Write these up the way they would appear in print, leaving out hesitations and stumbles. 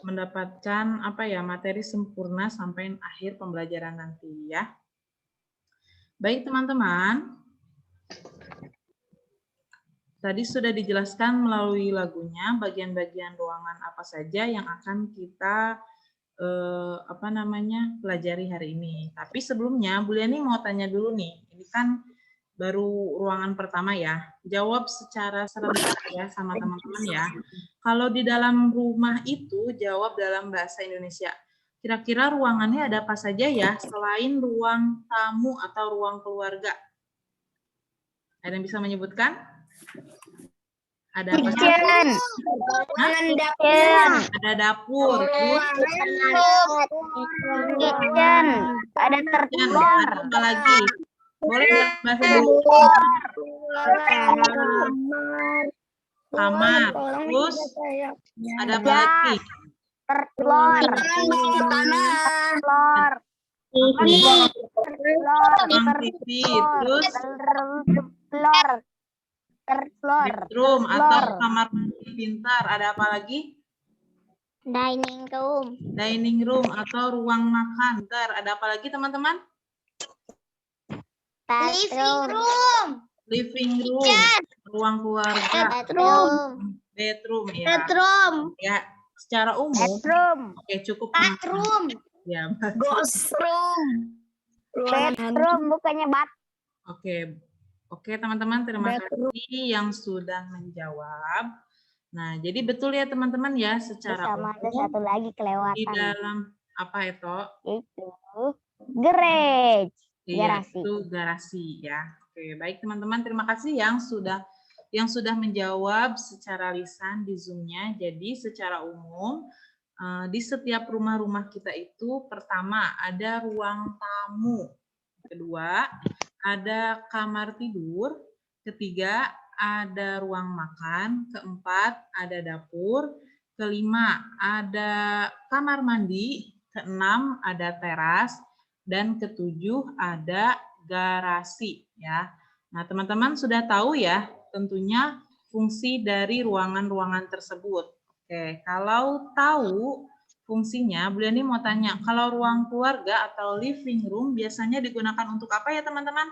mendapatkan apa ya, materi sempurna sampai akhir pembelajaran nanti ya. Baik teman-teman, tadi sudah dijelaskan melalui lagunya bagian-bagian ruangan apa saja yang akan kita pelajari hari ini. Tapi sebelumnya Bu Liani mau tanya dulu nih, ini kan baru ruangan pertama ya. Jawab secara serentak ya sama teman-teman ya. Kalau di dalam rumah itu jawab dalam bahasa Indonesia. Kira-kira ruangannya ada apa saja ya selain ruang tamu atau ruang keluarga? Ada yang bisa menyebutkan? Ada apa saja? Ada dapur, kitchen, ada tertular, apa lagi? Boleh bahasa dulu. Kamar, terus ada apa lagi? tertular, bedroom atau kamar mandi pintar. Ada apa lagi? Dining room atau ruang makan. Bentar, ada apa lagi teman-teman? Living room, ruang keluarga. Bedroom ya. Ya, secara umum. Oke, cukup. Ya, bedroom bukannya bat. Oke teman-teman, terima kasih yang sudah menjawab. Nah, jadi betul ya teman-teman ya, secara Sama ada umum satu lagi kelewatan. di dalam apa itu? Itu garage. Iya, itu garasi ya. Oke, baik teman-teman, terima kasih yang sudah menjawab secara lisan di Zoom-nya. Jadi secara umum di setiap rumah-rumah kita itu pertama ada ruang tamu, kedua ada kamar tidur, ketiga ada ruang makan, keempat ada dapur, kelima ada kamar mandi, keenam ada teras, dan ketujuh ada garasi ya. Nah, teman-teman sudah tahu ya tentunya fungsi dari ruangan-ruangan tersebut. Oke, kalau tahu fungsinya, Bu Liani mau tanya, kalau ruang keluarga atau living room biasanya digunakan untuk apa ya teman-teman?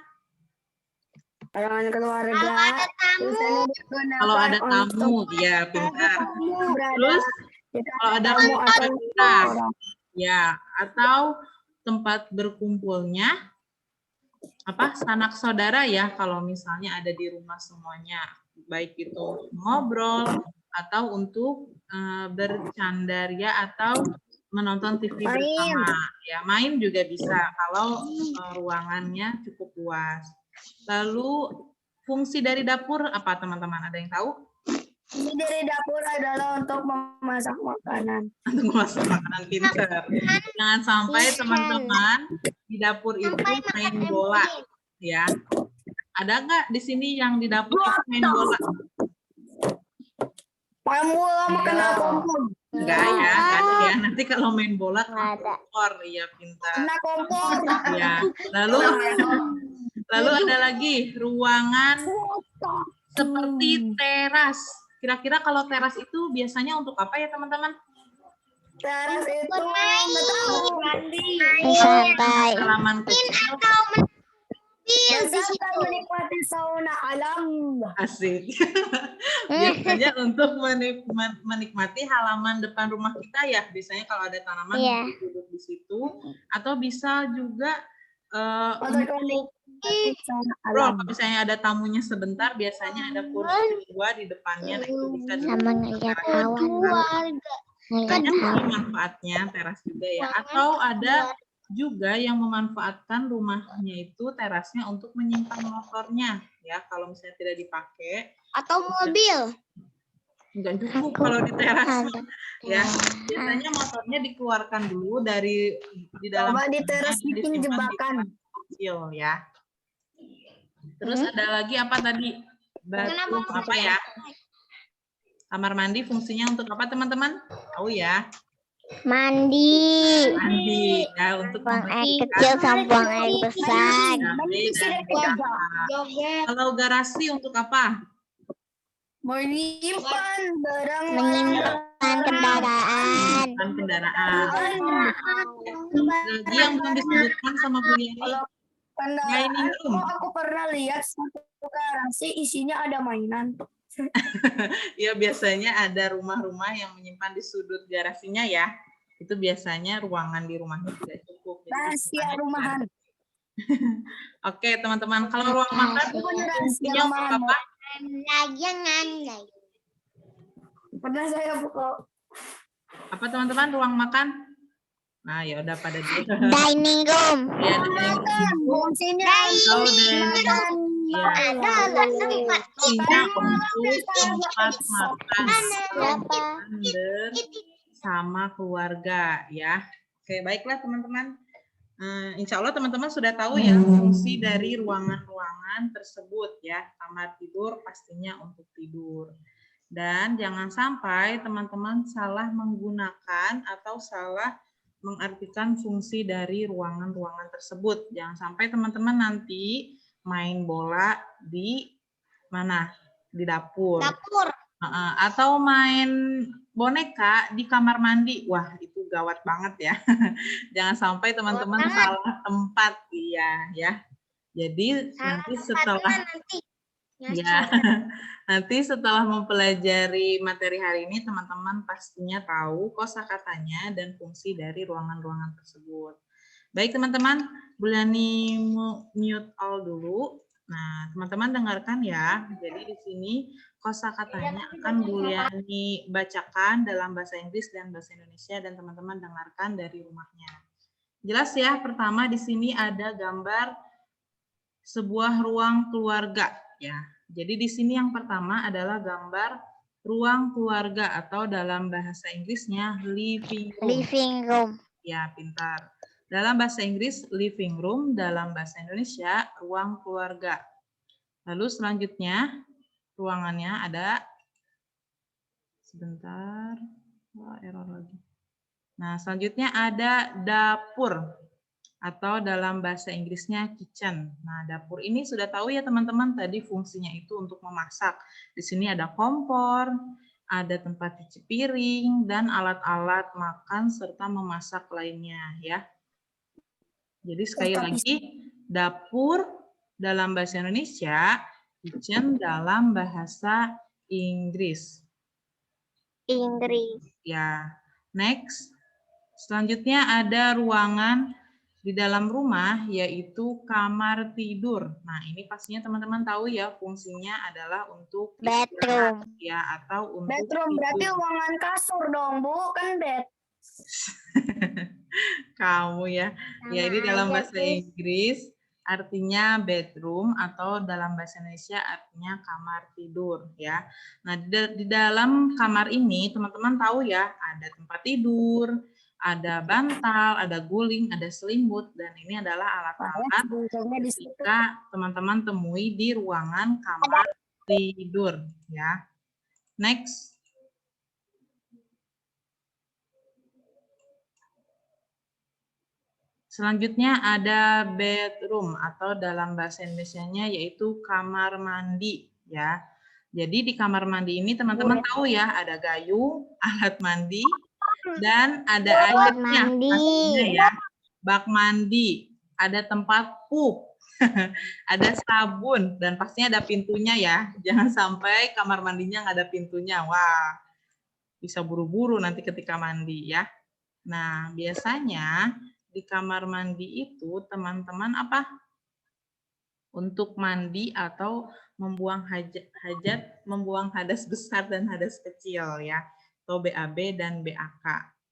Ruangan keluarga. Kalau ada tamu, ya pintar. Terus kalau ada kita, ya atau tempat berkumpulnya apa sanak saudara ya kalau misalnya ada di rumah semuanya, baik itu ngobrol atau untuk bercandaria atau menonton TV bersama. Ya, main juga bisa kalau ruangannya cukup luas. Lalu fungsi dari dapur apa teman-teman? Ada yang tahu? Fungsi dari dapur adalah untuk memasak makanan. Untuk memasak makanan, pintar. Jangan sampai teman-teman di dapur itu main bola, ya. Ada nggak di sini yang di dapur main bola? Main bola makan kompor. Enggak ya, enggak ada ya. Nanti kalau main bola kompor, ya pintar. Kena kompor. Ya. Lalu ada lagi ruangan seperti teras. Kira-kira kalau teras itu biasanya untuk apa ya teman-teman? Teras itu mandi. Santai. Halaman kecil. Biasanya menikmati sauna alam. Asik. Biasanya untuk menikmati halaman depan rumah kita ya. Biasanya kalau ada tanaman duduk di situ. Atau bisa juga untuk kalau misalnya ada tamunya sebentar, biasanya ada kursi dua di depannya. Nah, itu bisa sama ngeliat awan. banyak manfaatnya teras juga ya. Atau ada juga yang memanfaatkan rumahnya itu terasnya untuk menyimpan motornya ya kalau misalnya tidak dipakai Atau mobil. enggak cukup kalau di teras ya biasanya motornya dikeluarkan dulu dari di dalam di teras bikin jebakan kecil ya. Terus ada lagi apa tadi? Batu apa ya? Kamar mandi fungsinya untuk apa teman-teman? Tahu ya? Mandi Ya untuk buang air kecil sama buang air besar. Kalau garasi untuk apa? menyimpan barang Menyimpan kendaraan. menyimpan kendaraan. Lagi yang belum disebutkan sama Bu Yeni, Kalau dining kendaraan, room. aku pernah lihat sekarang sih isinya ada mainan. Ya biasanya ada rumah-rumah yang menyimpan di sudut garasinya ya. Itu biasanya ruangan di rumahnya tidak cukup. Jadi Rahasia disimpannya di rumahan. Oke, teman-teman, kalau ruang makan fungsinya untuk apa? Jangan. Pernah saya buka. Apa teman-teman ruang makan? Nah, ya udah pada dia. Dining room. Ya, dining room. Fungsinya Atau dining ya, Ada tempat fungsinya untuk tempat makan Berapa? sama keluarga ya. Oke, baiklah teman-teman. Insya Allah teman-teman sudah tahu ya fungsi dari ruangan-ruangan tersebut ya. Kamar tidur pastinya untuk tidur. Dan jangan sampai teman-teman salah menggunakan atau salah mengartikan fungsi dari ruangan-ruangan tersebut. Jangan sampai teman-teman nanti main bola di mana? Di dapur. Atau main boneka di kamar mandi. Wah, itu gawat banget ya. Jangan sampai teman-teman salah tempat. Iya, ya. Jadi nanti setelah nanti setelah mempelajari materi hari ini teman-teman pastinya tahu kosakatanya dan fungsi dari ruangan-ruangan tersebut. Baik teman-teman, Bu Yani mute all dulu. Nah, teman-teman dengarkan ya. Jadi di sini kosakatanya akan Bu Yani bacakan dalam bahasa Inggris dan bahasa Indonesia dan teman-teman dengarkan dari rumahnya. Jelas ya, pertama di sini ada gambar sebuah ruang keluarga ya. Jadi di sini yang pertama adalah gambar ruang keluarga atau dalam bahasa Inggrisnya living room. Living room. Ya, pintar. Dalam bahasa Inggris living room, dalam bahasa Indonesia ruang keluarga. Lalu selanjutnya ruangannya ada sebentar. Wah, error lagi. Nah, selanjutnya ada dapur atau dalam bahasa Inggrisnya kitchen. Nah, dapur ini sudah tahu ya teman-teman, tadi fungsinya itu untuk memasak. Di sini ada kompor, ada tempat cuci piring, dan alat-alat makan serta memasak lainnya ya. Jadi sekali lagi, dapur dalam bahasa Indonesia, kitchen dalam bahasa Inggris. Ya, next. Selanjutnya ada ruangan di dalam rumah, yaitu kamar tidur. Nah, ini pastinya teman-teman tahu ya, fungsinya adalah untuk Bedroom. ya, atau untuk Bedroom berarti tidur. ruangan kasur dong, Bu. Kan bed. Kamu ya. Ya, ini dalam bahasa Inggris artinya bedroom atau dalam bahasa Indonesia artinya kamar tidur ya. Nah, di dalam kamar ini teman-teman tahu ya, ada tempat tidur, ada bantal, ada guling, ada selimut, dan ini adalah alat-alat ketika teman-teman temui di ruangan kamar tidur ya. Next. Selanjutnya ada bedroom atau dalam bahasa Indonesianya yaitu kamar mandi ya. Jadi di kamar mandi ini teman-teman tahu ya, ada gayung, alat mandi, dan ada airnya pastinya ya. Bak mandi, ada tempat pup, ada sabun, dan pastinya ada pintunya ya. Jangan sampai kamar mandinya nggak ada pintunya. Wah, bisa buru-buru nanti ketika mandi ya. Nah, biasanya di kamar mandi itu teman-teman apa? Untuk mandi atau membuang hajat, membuang hadas besar dan hadas kecil ya. Atau BAB dan BAK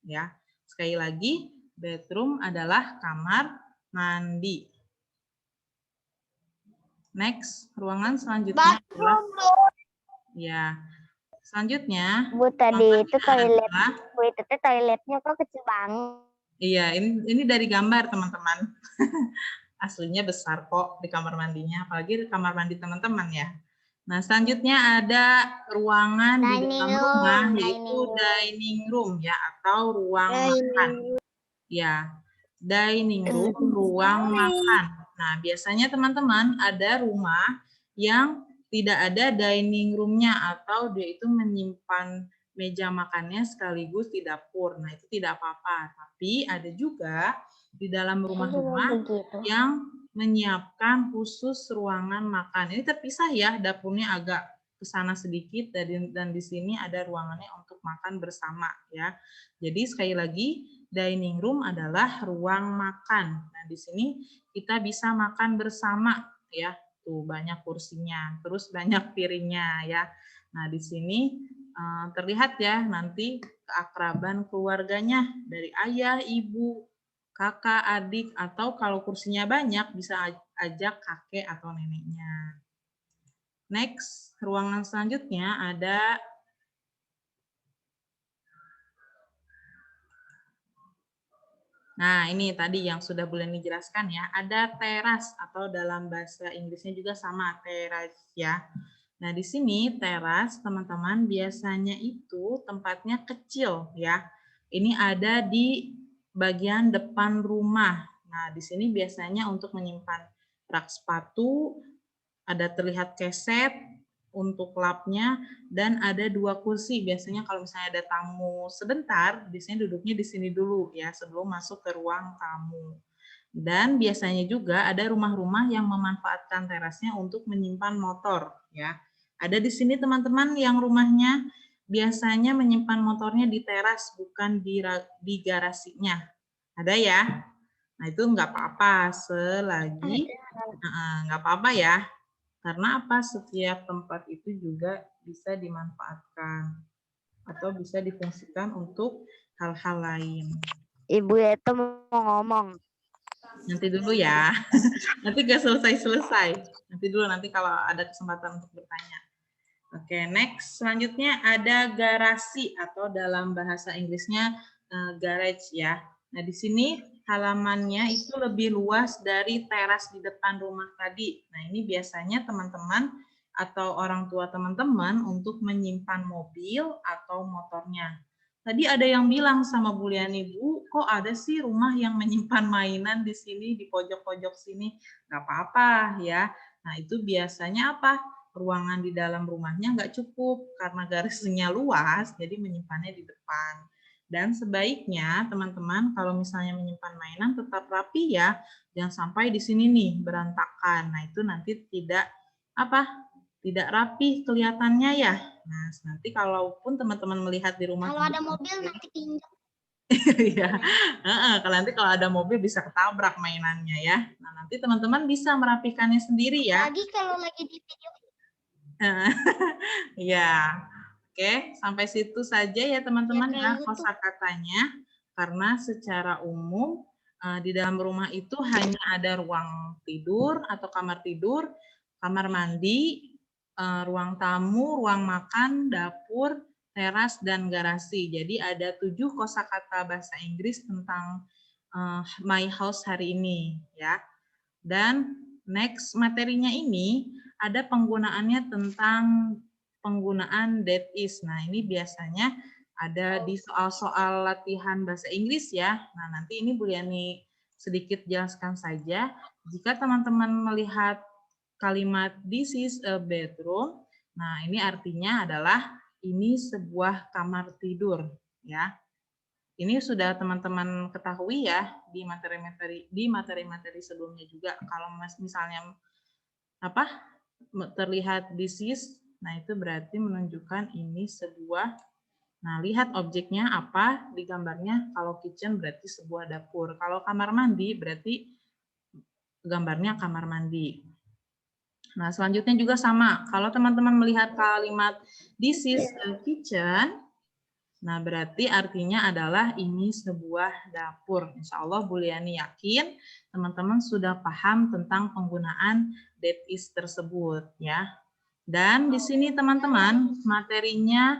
ya. Sekali lagi, bedroom adalah kamar mandi. Next, ruangan selanjutnya adalah ya. Selanjutnya, Bu, tadi itu toilet. adalah, Bu, itu toiletnya kok kecil banget. iya, ini dari gambar teman-teman. Aslinya besar kok di kamar mandinya, apalagi di kamar mandi teman-teman ya. Nah, selanjutnya ada ruangan di dalam rumah, yaitu dining room ya, atau ruang makan. Ya, dining room, ruang makan. Nah, biasanya teman-teman ada rumah yang tidak ada dining room-nya atau dia itu menyimpan meja makannya sekaligus di dapur. Nah, itu tidak apa-apa. Tapi ada juga di dalam rumah-rumah begitu. yang menyiapkan khusus ruangan makan. Ini terpisah ya, dapurnya agak ke sana sedikit dan di sini ada ruangannya untuk makan bersama ya. Jadi sekali lagi dining room adalah ruang makan. Nah, di sini kita bisa makan bersama ya. Tuh banyak kursinya, terus banyak piringnya ya. Nah, di sini terlihat ya nanti keakraban keluarganya dari ayah, ibu, kakak, adik, atau kalau kursinya banyak bisa ajak kakek atau neneknya. Next, ruangan selanjutnya ada nah, ini tadi yang sudah Buleni jelaskan ya, ada teras atau dalam bahasa Inggrisnya juga sama, teras ya. Nah, di sini teras, teman-teman, biasanya itu tempatnya kecil ya. Ini ada di bagian depan rumah. Nah, di sini biasanya untuk menyimpan rak sepatu, ada terlihat keset untuk lapnya, dan ada 2 kursi. Biasanya kalau misalnya ada tamu sebentar, biasanya duduknya di sini dulu ya, sebelum masuk ke ruang tamu. Dan biasanya juga ada rumah-rumah yang memanfaatkan terasnya untuk menyimpan motor ya. Ada di sini teman-teman yang rumahnya biasanya menyimpan motornya di teras bukan di garasinya. Ada ya? Nah, itu nggak apa-apa selagi nggak apa-apa ya. Karena apa? Setiap tempat itu juga bisa dimanfaatkan atau bisa difungsikan untuk hal-hal lain. Ibu itu mau ngomong. Nanti dulu ya. Nanti gak selesai-selesai. Nanti dulu, nanti kalau ada kesempatan untuk bertanya. Oke, next. Selanjutnya ada garasi atau dalam bahasa Inggrisnya garage ya. Nah, di sini halamannya itu lebih luas dari teras di depan rumah tadi. Nah, ini biasanya teman-teman atau orang tua teman-teman untuk menyimpan mobil atau motornya. Tadi ada yang bilang sama Bu Liani, Bu, kok ada sih rumah yang menyimpan mainan di sini, di pojok-pojok sini? Nggak apa-apa ya. Nah, itu biasanya apa? Ruangan di dalam rumahnya nggak cukup karena garisnya luas, jadi menyimpannya di depan. Dan sebaiknya teman-teman kalau misalnya menyimpan mainan tetap rapi ya, jangan sampai di sini nih berantakan. Nah itu nanti tidak tidak rapi kelihatannya ya. Nah nanti kalaupun teman-teman melihat di rumah Kalau ada mobil nanti pinjam. Iya, kalau ada mobil bisa ketabrak mainannya ya. Nah nanti teman-teman bisa merapikannya sendiri ya. Lagi kalau lagi di video. Ya, oke, sampai situ saja ya teman-teman Ya, ya kayak kosakatanya. Karena secara umum di dalam rumah itu hanya ada ruang tidur atau kamar tidur, kamar mandi, ruang tamu, ruang makan, dapur, teras, dan garasi. Jadi ada 7 kosakata bahasa Inggris tentang my house hari ini ya. Dan next materinya ini ada penggunaannya tentang penggunaan that is. Nah, ini biasanya ada di soal-soal latihan bahasa Inggris ya. Nah, nanti ini Bu Liani sedikit jelaskan saja. Jika teman-teman melihat kalimat this is a bedroom, nah ini artinya adalah ini sebuah kamar tidur ya. Ini sudah teman-teman ketahui ya di materi-materi sebelumnya juga. Kalau misalnya terlihat this is, nah itu berarti menunjukkan ini sebuah. Nah, lihat objeknya apa di gambarnya. Kalau kitchen berarti sebuah dapur. Kalau kamar mandi berarti gambarnya kamar mandi. Nah, selanjutnya juga sama. Kalau teman-teman melihat kalimat this is a kitchen, nah, berarti artinya adalah ini sebuah dapur. Insya Allah Bu Liani yakin teman-teman sudah paham tentang penggunaan that is tersebut ya. Dan di sini teman-teman materinya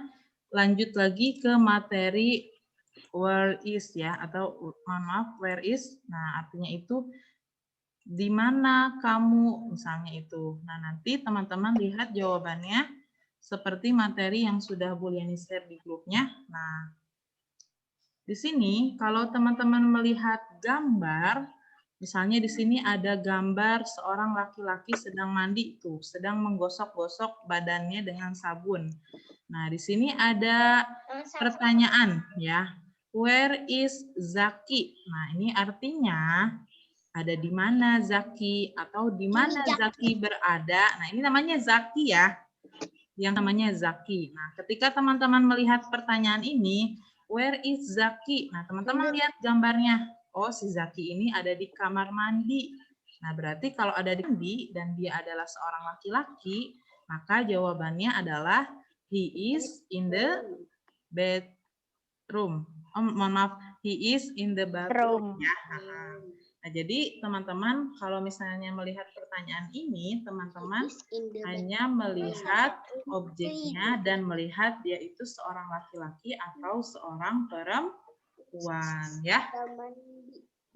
lanjut lagi ke materi where is ya, atau maaf where is. Nah, artinya itu di mana kamu misalnya itu. Nah, nanti teman-teman lihat jawabannya seperti materi yang sudah Bu Liani share di grupnya. Nah, di sini kalau teman-teman melihat gambar, Misalnya di sini ada gambar seorang laki-laki sedang mandi tuh, sedang menggosok-gosok badannya dengan sabun. Nah, di sini ada pertanyaan ya. Where is Zaki? Nah, ini artinya ada di mana Zaki atau di mana Zaki berada. Nah, ini namanya Zaki ya. Yang namanya Zaki. Nah, ketika teman-teman melihat pertanyaan ini, where is Zaki? Nah, teman-teman lihat gambarnya. Oh, si Zaki ini ada di kamar mandi. Nah, berarti kalau ada di mandi dan dia adalah seorang laki-laki, maka jawabannya adalah he is in the bedroom. Oh, mohon maaf, he is in the bathroom. Ya. Nah, jadi teman-teman kalau misalnya melihat pertanyaan ini, teman-teman hanya melihat objeknya dan melihat dia itu seorang laki-laki atau seorang perempuan, ya.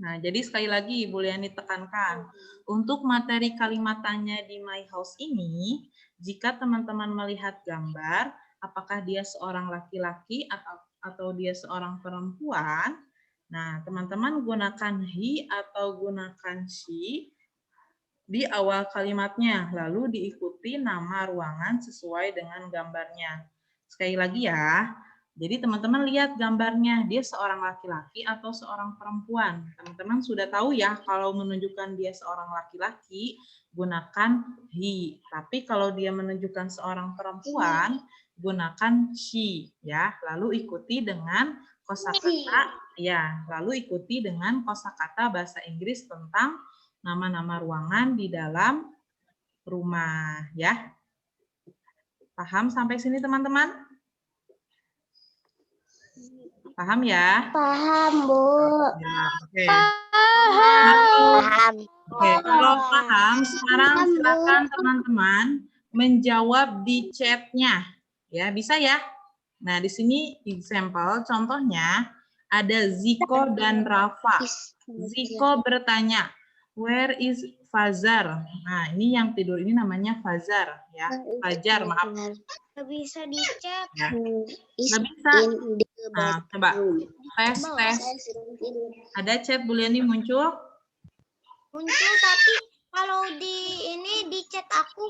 Nah, jadi sekali lagi Bu Liani tekankan, untuk materi kalimat tanya di My House ini, jika teman-teman melihat gambar, apakah dia seorang laki-laki atau dia seorang perempuan, nah teman-teman gunakan he atau gunakan she di awal kalimatnya, lalu diikuti nama ruangan sesuai dengan gambarnya. Sekali lagi ya, jadi teman-teman lihat gambarnya, dia seorang laki-laki atau seorang perempuan. Teman-teman sudah tahu ya, kalau menunjukkan dia seorang laki-laki, gunakan he. Tapi kalau dia menunjukkan seorang perempuan, gunakan she. Ya, lalu ikuti dengan kosakata, ya, lalu ikuti dengan kosakata bahasa Inggris tentang nama-nama ruangan di dalam rumah, ya. Paham sampai sini teman-teman? Paham ya? Paham, Bu. Ya, oke. Paham. Oke, kalau paham, sekarang silakan teman-teman menjawab di chat-nya. Ya, bisa ya? Nah, di sini example, contohnya ada Ziko dan Rafa. Ziko bertanya, where is Fazar? Nah, ini yang tidur ini namanya Fazar, ya. Fajar, maaf. Nggak bisa dicek. Ya. Nggak bisa. Nah, coba tes. Ada chat Bu Liani muncul? Muncul, tapi kalau di ini di chat aku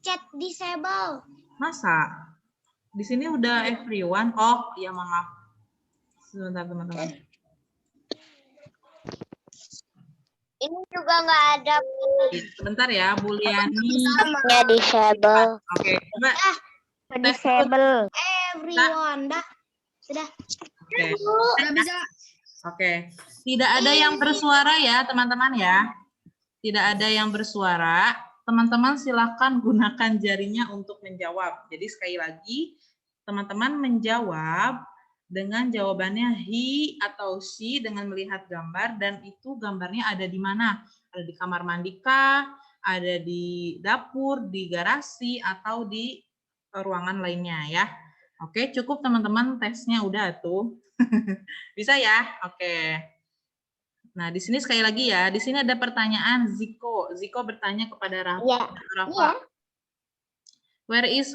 chat disable. Masa? Di sini udah everyone. Oh, iya maaf. Sebentar teman-teman. Ini juga nggak ada. Sebentar ya, Bu Liani. Ya disable. Oke, coba Disable. Everyone, dah. Sudah. Oke. Udah bisa. Oke. Tidak ada yang bersuara ya, teman-teman ya. Tidak ada yang bersuara. Teman-teman silakan gunakan jarinya untuk menjawab. Jadi sekali lagi, teman-teman menjawab dengan jawabannya he atau she dengan melihat gambar dan itu gambarnya ada di mana? Ada di kamar mandi kah? Ada di dapur, di garasi atau di ruangan lainnya ya. Oke, cukup teman-teman tesnya udah tuh. Bisa ya? Oke. Nah, di sini sekali lagi ya, di sini ada pertanyaan Ziko. Ziko bertanya kepada Rafa. Iya. Where is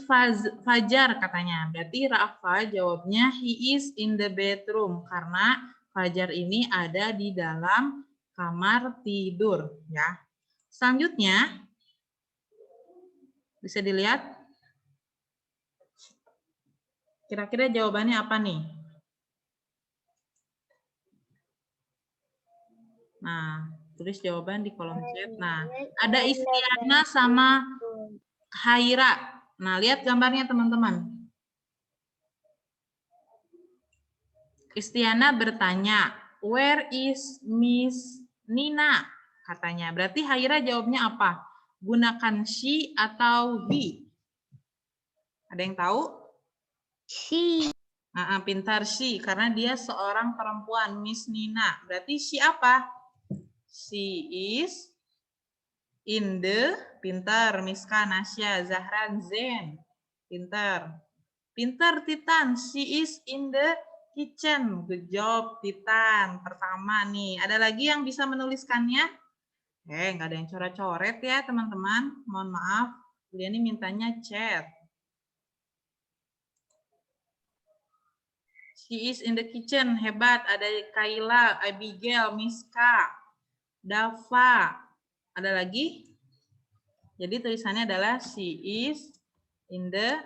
Fajar katanya. Berarti Rafa jawabnya he is in the bedroom karena Fajar ini ada di dalam kamar tidur ya. Selanjutnya bisa dilihat kira-kira jawabannya apa nih? Nah, tulis jawaban di kolom chat. Nah, ada Istiana sama Haira. Nah, lihat gambarnya teman-teman. Istiana bertanya, where is Miss Nina? Katanya. Berarti Haira jawabnya apa? Gunakan she atau he? Ada yang tahu? Si. Pintar she, karena dia seorang perempuan, Miss Nina. Berarti she apa? She is in the, pintar, Miska, Nasya, Zahran, Zen. Pintar. Pintar, Titan. She is in the kitchen. Good job, Titan. Pertama nih. Ada lagi yang bisa menuliskannya? Nggak ada yang coret-coret ya, teman-teman. Mohon maaf. Ini mintanya chat. She is in the kitchen. Hebat. Ada Kayla, Abigail, Miska. Dava. Ada lagi? Jadi tulisannya adalah she is in the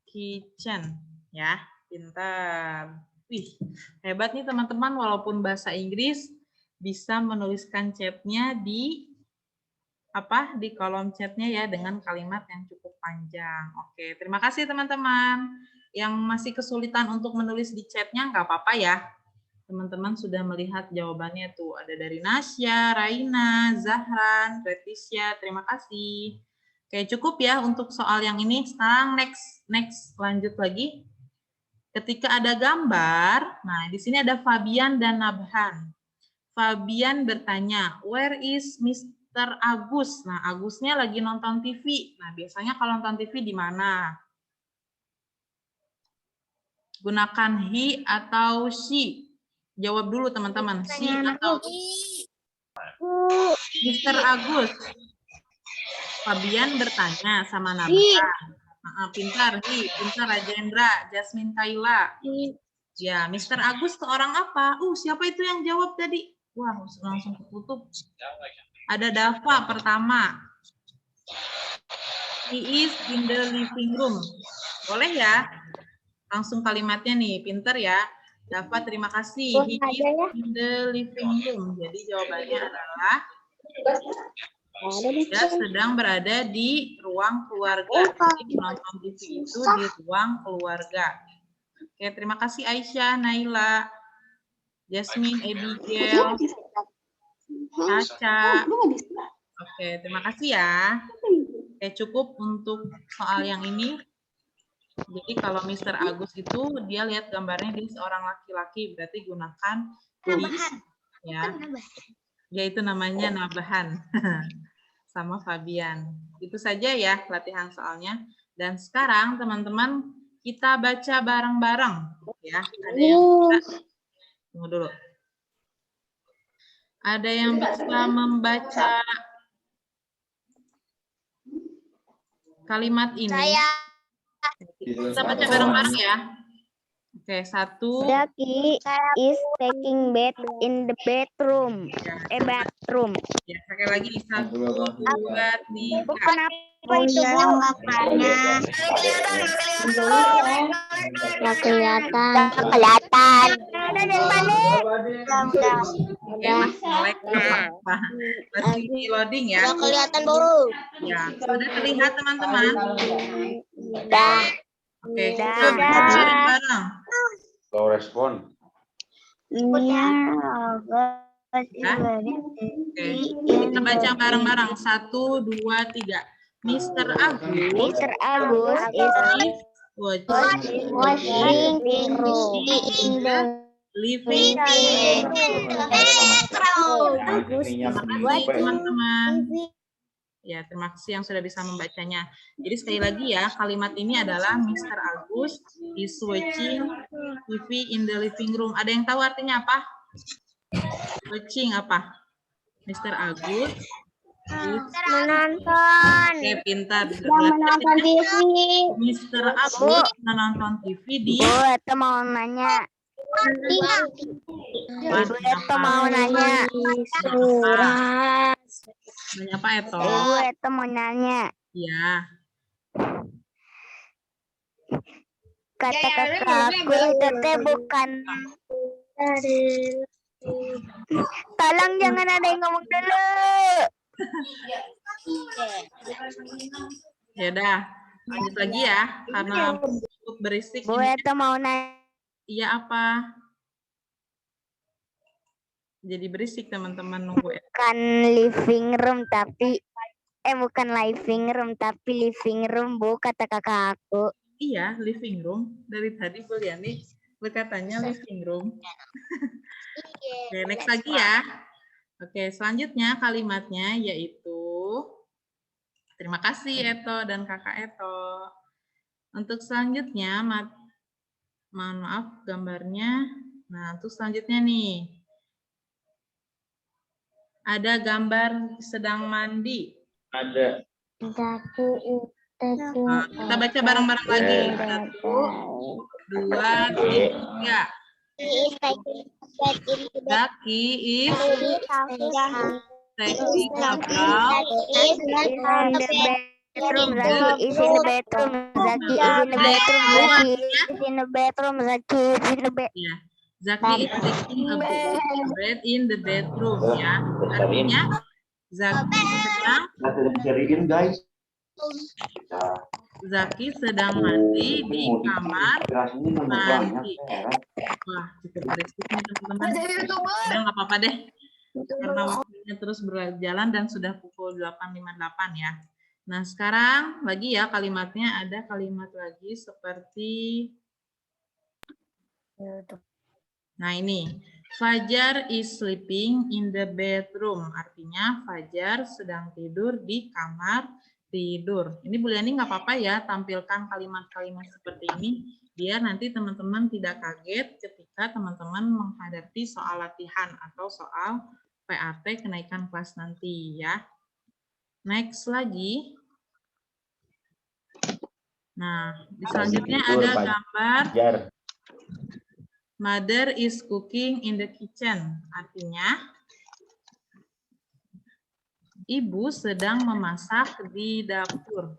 kitchen. Ya, pintar. Wih, hebat nih teman-teman, walaupun bahasa Inggris bisa menuliskan chatnya di kolom chatnya ya dengan kalimat yang cukup panjang. Oke, terima kasih teman-teman. Yang masih kesulitan untuk menulis di chatnya nggak apa-apa ya. Teman-teman sudah melihat jawabannya tuh. Ada dari Nasya, Raina, Zahran, Retisya. Terima kasih. Oke, cukup ya untuk soal yang ini. Sekarang next lanjut lagi. Ketika ada gambar, nah di sini ada Fabian dan Nabhan. Fabian bertanya, where is Mr. Agus? Nah, Agusnya lagi nonton TV. Nah, biasanya kalau nonton TV di mana? Gunakan he atau she. Jawab dulu teman-teman. She atau Mr. Agus. Fabian bertanya sama Nabhan. Pintar, pintar Rajendra, Jasmine Kaila. Ya, Mr. Agus ke orang apa? Siapa itu yang jawab tadi? Wah, langsung ketutup. Ada Dava pertama. He is in the living room. Boleh ya? Langsung kalimatnya nih, pinter ya. Dava, terima kasih. He is in the living room. Jadi jawabannya adalah dia sedang berada di ruang keluarga. Jadi menonton TV itu di ruang keluarga. Oke, terima kasih Aisyah, Naila, Jasmine, Abigail, Caca. Oke, terima kasih ya. Oke, cukup untuk soal yang ini. Jadi kalau Mr. Agus itu dia lihat gambarnya dia seorang laki-laki, berarti gunakan Nabahan. ya. Yaitu namanya Nabahan. Sama Fabian. Itu saja ya latihan soalnya. Dan sekarang teman-teman kita baca bareng-bareng ya. Ada yang bisa tunggu dulu. Ada yang bisa membaca kalimat ini? Saya. Kita baca bareng-bareng ya. Oke, 1. Jackie is taking bath in the bedroom. Bathroom. Ya, sekali lagi 1, 2, 3. Kenapa itu Bu? Nggak kelihatan. Kelihatan. Ada yang balik. Oke, mulai apa? Masih di loading ya. Nggak kelihatan Bu. Ya, sudah terlihat teman-teman. Dah. Oke, kita baca bareng-bareng. Low respon. Iya. Oke, kita baca bareng-bareng. 1, 2, 3. Mr. Agus. Mr. Agus is watching living teman-teman. Ya, terima kasih yang sudah bisa membacanya. Jadi sekali lagi ya, kalimat ini adalah Mr. Agus is watching TV in the living room. Ada yang tahu artinya apa? Watching apa? Mr. Agus Menonton. Oke, pintar. Menonton TV. Mr. Agus menonton TV di... Bu, itu mau nanya. Ibu itu mau nanya. Nanya apa, Eto? Ibu itu mau nanya. Ya. Kata kakakku itu teh bukan. Tolong jangan ada yang ngomong dulu. Ya udah, lanjut lagi ya, karena cukup berisik. Bu itu mau nanya. Iya apa? Jadi berisik teman-teman nunggu ya. Bukan living room tapi bukan living room tapi living room Bu kata kakak aku. Iya, living room. Dari tadi Bu Liani berkatanya living room. Oke, next lagi ya. Oke, selanjutnya kalimatnya yaitu terima kasih Eto dan Kakak Eto. Untuk selanjutnya mohon maaf gambarnya. Nah, untuk selanjutnya nih. Ada gambar sedang mandi. Ada. Nah, kita baca bareng-bareng lagi. 1, 2, 3. is taking a bed in the Zaki is taking a bath is not In the bedroom, in Zaki is in the bedroom. Zaki is in the bedroom. Zaki is in the bedroom. Zaki is in the bed. ya. Zaki is taking a bed in the bedroom ya. Artinya Zaki sedang guys. Zaki sedang mandi di kamar mandi. Wah, cukup berisik nih teman-teman. Udah nggak apa-apa deh. Karena waktunya terus berjalan dan sudah pukul 8.58 ya. Nah, sekarang lagi ya kalimatnya, ada kalimat lagi seperti nah ini, Fajar is sleeping in the bedroom. Artinya Fajar sedang tidur di kamar tidur. Ini Bu Liani nggak apa-apa ya tampilkan kalimat-kalimat seperti ini biar nanti teman-teman tidak kaget ketika teman-teman menghadapi soal latihan atau soal PAT kenaikan kelas nanti ya. Next lagi. Nah, di selanjutnya ada gambar Mother is cooking in the kitchen. Artinya, ibu sedang memasak di dapur.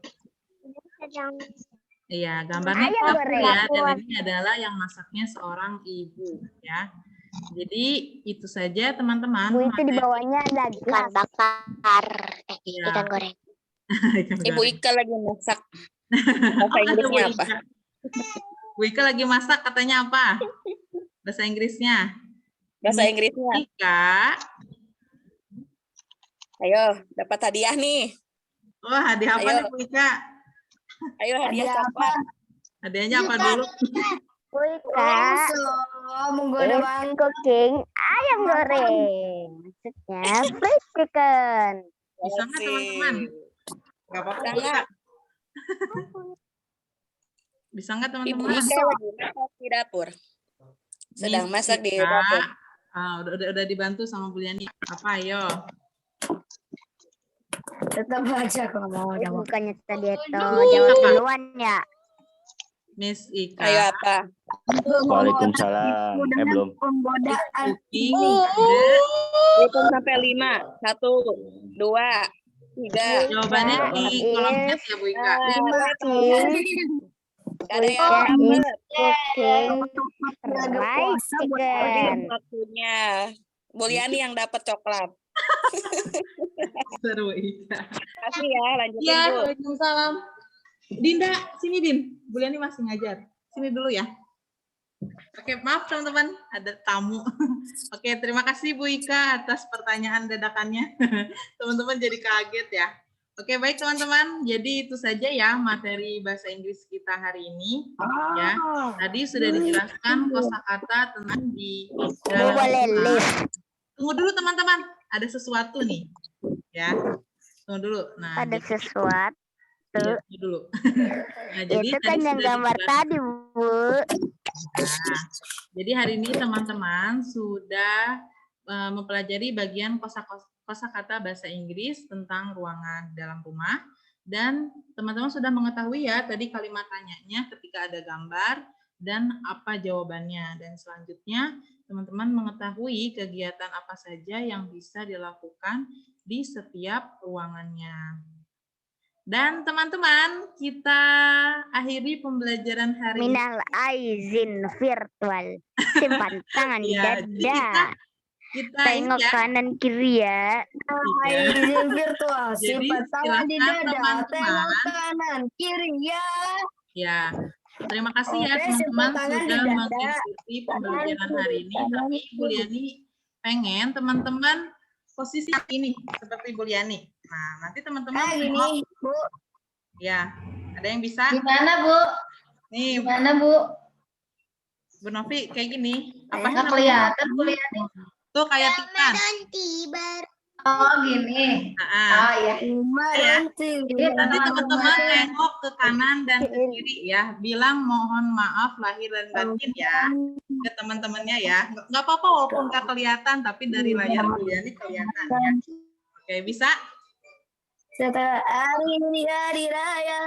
Iya, gambarnya Ayam dapur goreng. ya, dan ini adalah yang masaknya seorang ibu ya. Jadi itu saja teman-teman. Bu itu di bawahnya ada ikan bakar, Iya. ikan goreng. Ibu Ika lagi masak. Apa Bahasa Inggrisnya apa? Bu Ika lagi masak katanya apa? Bahasa Inggrisnya. Bahasa Inggrisnya. Ika. Ayo, dapat hadiah nih. Oh, hadiah apa Ayo. nih Bu Ika? Ayo hadiah coklat. Hadiahnya apa dulu? Bu Ika is cooking ayam goreng. Maksudnya fried chicken. Bisa nggak teman-teman? Nggak apa-apa. Bisa nggak? Bisa nggak Ibu teman-teman? Ika lagi masak di dapur. Sedang Miss masak di Ika. dapur. Udah dibantu sama Bu Liani. Apa ayo? Tetap aja kalau mau jawab. Bukannya tadi itu jawab duluan ya. Miss Ika. Ayo apa? Waalaikumsalam. Belum. Pemgodaan. Cooking Hitung sampai 5. 1, 2, 3. jawabannya di kolom chat ya Bu Ika. 5. Ada yang Ika is dapat. cooking fried chicken. Waktunya. Buliani yang dapat coklat. Seru Ika. Kasih ya, lanjutin Ya, Bu. Waalaikumsalam. Dinda, sini Din. Bu Liani masih ngajar. Sini dulu ya. Oke, maaf teman-teman, ada tamu. Oke, terima kasih Bu Ika atas pertanyaan dadakannya. Teman-teman jadi kaget ya. Oke, baik teman-teman. Jadi itu saja ya materi bahasa Inggris kita hari ini. Ya, tadi sudah dijelaskan kosakata tentang di Bu dalam boleh rumah. lift. Tunggu dulu teman-teman, ada sesuatu nih. Ya, tunggu dulu. Nah, Ada jadi- sesuatu. Iya, tunggu dulu. Nah, jadi Itu tadi kan yang sudah gambar dijelaskan. tadi, Bu. Nah, jadi hari ini teman-teman sudah mempelajari bagian kosakata bahasa Inggris tentang ruangan dalam rumah, dan teman-teman sudah mengetahui ya tadi kalimat tanyanya ketika ada gambar dan apa jawabannya, dan selanjutnya teman-teman mengetahui kegiatan apa saja yang bisa dilakukan di setiap ruangannya. Dan teman-teman, kita akhiri pembelajaran hari ini. Minal aizin virtual. Simpan tangan di Iya, jadi dada. kita ini Tengok ya. kanan kiri ya. Iya. Izin virtual. Jadi, Simpan tangan di silakan dada. teman-teman. Tengok kanan kiri ya. Ya, terima kasih ya Oke, teman-teman simpan tangan di sudah dada. mengikuti pembelajaran hari ini. Tapi Bu Liani pengen teman-teman posisi ini seperti Bu Liani. Nah, nanti teman-teman Gini, Bu. ya, ada yang bisa? Gimana, Bu? Nih, Gimana, Bu? Bu Novi kayak gini. Apa Nggak kelihatan, Bu Liani. Tuh kayak Titan. Ramadan tiba. Oh, gini. Nah, Oh, iya. Nanti. nanti teman-teman tengok ke kanan dan ke kiri ya. Bilang mohon maaf lahir dan batin ya ke teman-temannya ya. Nggak apa-apa walaupun nggak kelihatan, tapi dari layar Bu Liani kelihatan ya. Oke, bisa? Setelah hari raya.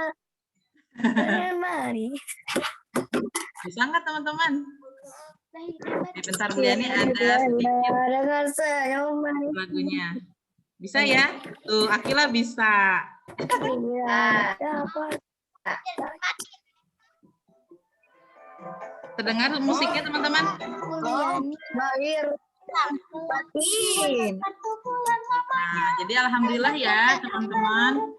Mari. Bisa nggak teman-teman? Bentar Bu Yani ada sedikit Dengan senyuman lagunya. Bisa ya? Tuh, Akila bisa. tidak dapat. Terdengar musiknya teman-teman? Lahir batin. Nah, jadi alhamdulillah ya teman-teman,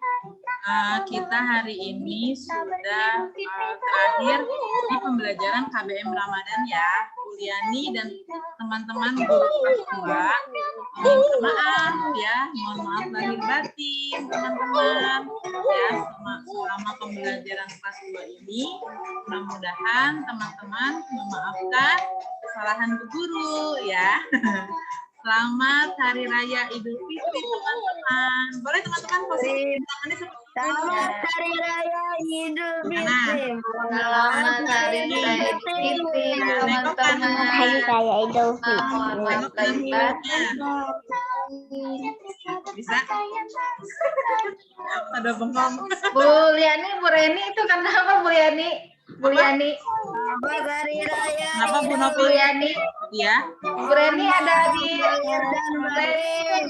kita hari ini sudah terakhir di pembelajaran KBM Ramadan ya. Buliani dan teman-teman guru kelas 2. Mohon maaf ya, mohon maaf lahir batin teman-teman ya, selama pembelajaran kelas 2 ini mudah-mudahan teman-teman memaafkan kesalahan Bu Guru ya. Selamat Hari Raya Idul Fitri teman-teman. Boleh teman-teman posisi tangannya seperti ini. Selamat Hari Raya Idul Fitri. Selamat Hari Raya Idul Fitri, teman-teman. Hari Raya Idul Fitri. Selamat Hari Raya. Bisa? Ada bengong. Bu Liani, Bu Reni itu kenapa Bu Yani? Bu Yani, Selamat Hari Raya Kenapa Bu Bu Novi? Yani, Iya. Bu Reni ada di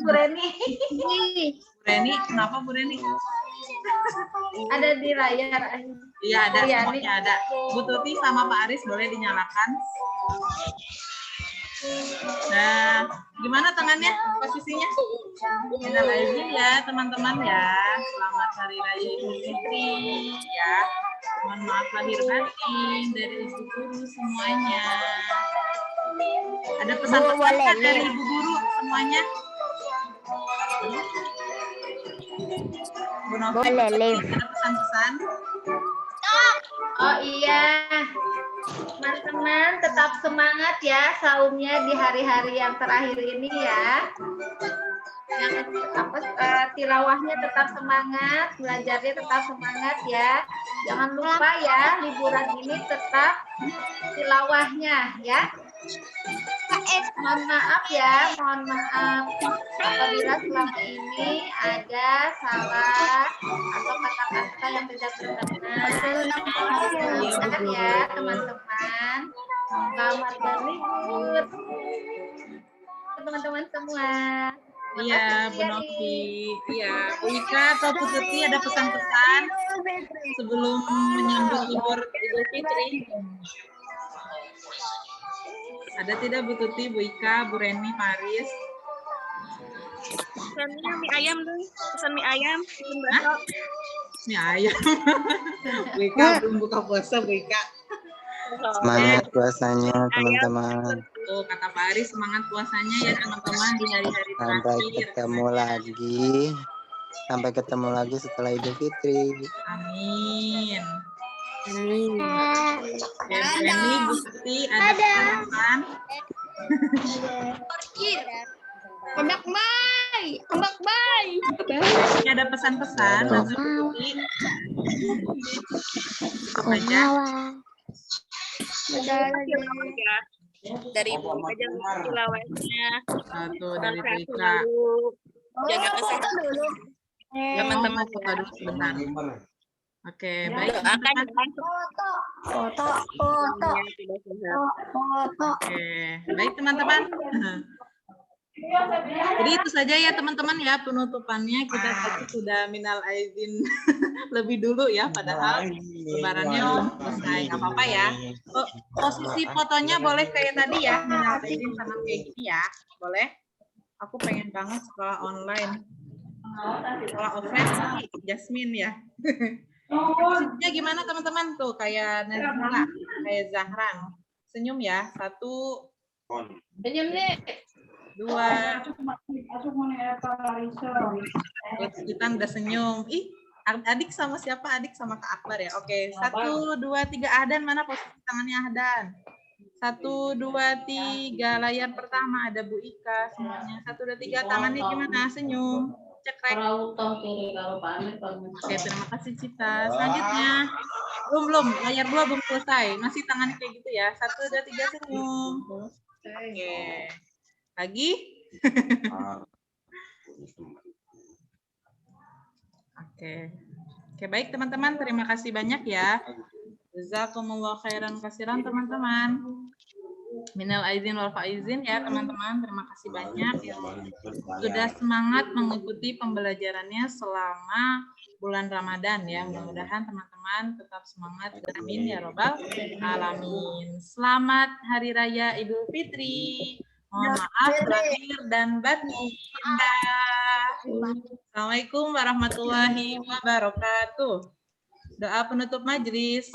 Bu Reni Bu Reni, kenapa Bu Reni? ada di layar. Iya ada, Bu Yani. semuanya ada. Bu Tuti sama Pak Aris boleh dinyalakan. Nah, gimana tangannya posisinya? Minal aizin ya teman-teman ya. Selamat Hari Raya Idul Fitri ya. Mohon maaf lahir batin dari Ibu Guru semuanya. Ada pesan-pesan boleh, nggak dari Ibu Guru semuanya? Bu Novi, Boleh, Liv. ada pesan-pesan? Oh iya, teman-teman tetap semangat ya saumnya di hari-hari yang terakhir ini ya. Yang tilawahnya tetap semangat, belajarnya tetap semangat ya. Jangan lupa ya liburan ini tetap tilawahnya ya. Mohon maaf ya, mohon maaf apabila selama ini ada salah atau kata-kata yang tidak berkenan. Maafkan ya teman-teman. Selamat berlibur teman-teman semua. Iya, Bu Novi. Iya, Bu Ika atau Bu Tuti ada pesan-pesan sebelum menyambut libur Idul Fitri? Ada tidak Bu Tuti, Bu Ika, Bu Reni, Paris? Pesannya mie ayam dong. Pesan mie ayam. Pesan bakso. Mie ayam. Bu Ika belum buka puasa, Bu Ika. Semangat puasanya teman-teman. Tuh, kata Pak Aris, semangat puasanya ya teman-teman di hari-hari Sampai terakhir. ketemu lagi. Sampai ketemu lagi setelah Idul Fitri. Amin. Ya, Bu Reni, Bu Tuti, ada pesan-pesan? Ini ada pesan-pesan. Ada. Bu Tuti. Apa aja? Dari ibu aja tilawahnya. Satu dari Bu Sehat Ika. selalu. Jaga kesehatan. Teman-teman foto dulu sebentar. Oke, baik. Doakan teman-teman. Foto. tidak sehat. Oke, baik teman-teman. Jadi itu saja ya teman-teman ya penutupannya, kita tadi sudah minal aizin lebih dulu ya, padahal lebarannya belum selesai. Nggak apa-apa ya. Posisi fotonya boleh kayak tadi ya, minal aizin sama kayak gini ya, boleh. Aku pengen banget sekolah online. Sekolah offline sih Jasmine ya. Posisinya gimana teman-teman tuh, kayak Nazila, kayak Zahran. Senyum ya, 1, Senyum nih. 2. Kita udah senyum. Ih, adik sama siapa? Adik sama Kak Akbar ya. Oke, 1, 2, 3. Ahdan mana posisi tangannya Ahdan? 1, 2, 3. Layar pertama ada Bu Ika semuanya. 1, 2, 3. Tangannya gimana? Senyum. Cekrek. Oke, terima kasih Cita. Selanjutnya. Belum. Layar 2 belum selesai. Masih tangannya kayak gitu ya. 1, 2, 3. Senyum. Oke. Lagi? Oke, baik teman-teman, terima kasih banyak ya. Jazakumullah khairan kasiran teman-teman. Minal aizin wal faizin ya teman-teman. Terima kasih banyak yang sudah semangat mengikuti pembelajarannya selama bulan Ramadan ya. Mudah-mudahan teman-teman tetap semangat. Amin ya robbal alamin. Selamat Hari Raya Idul Fitri. Mohon maaf lahir dan batin. Assalamualaikum warahmatullahi wabarakatuh. Doa penutup majelis.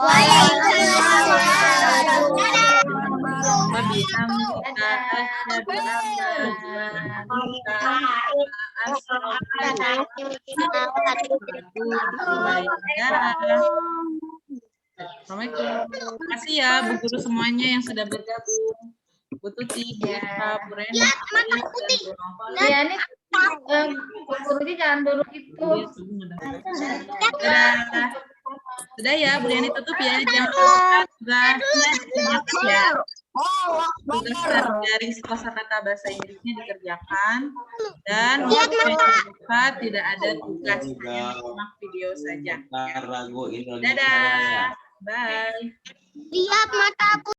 Assalamualaikum. Terima kasih ya Bu Guru semuanya yang sudah bergabung. Bu Tuti, Bu Ika, Bu Rena, Bu Yani, gurunya jangan dulu gitu. Sudah ya, Bu Yani tutup ya. Jangan lupa tugasnya ya. Tugas dari kosakata bahasa Inggrisnya dikerjakan dan lupa tidak ada tugas, hanya menyimak video saja. Dadah, bye. Lihat mataku.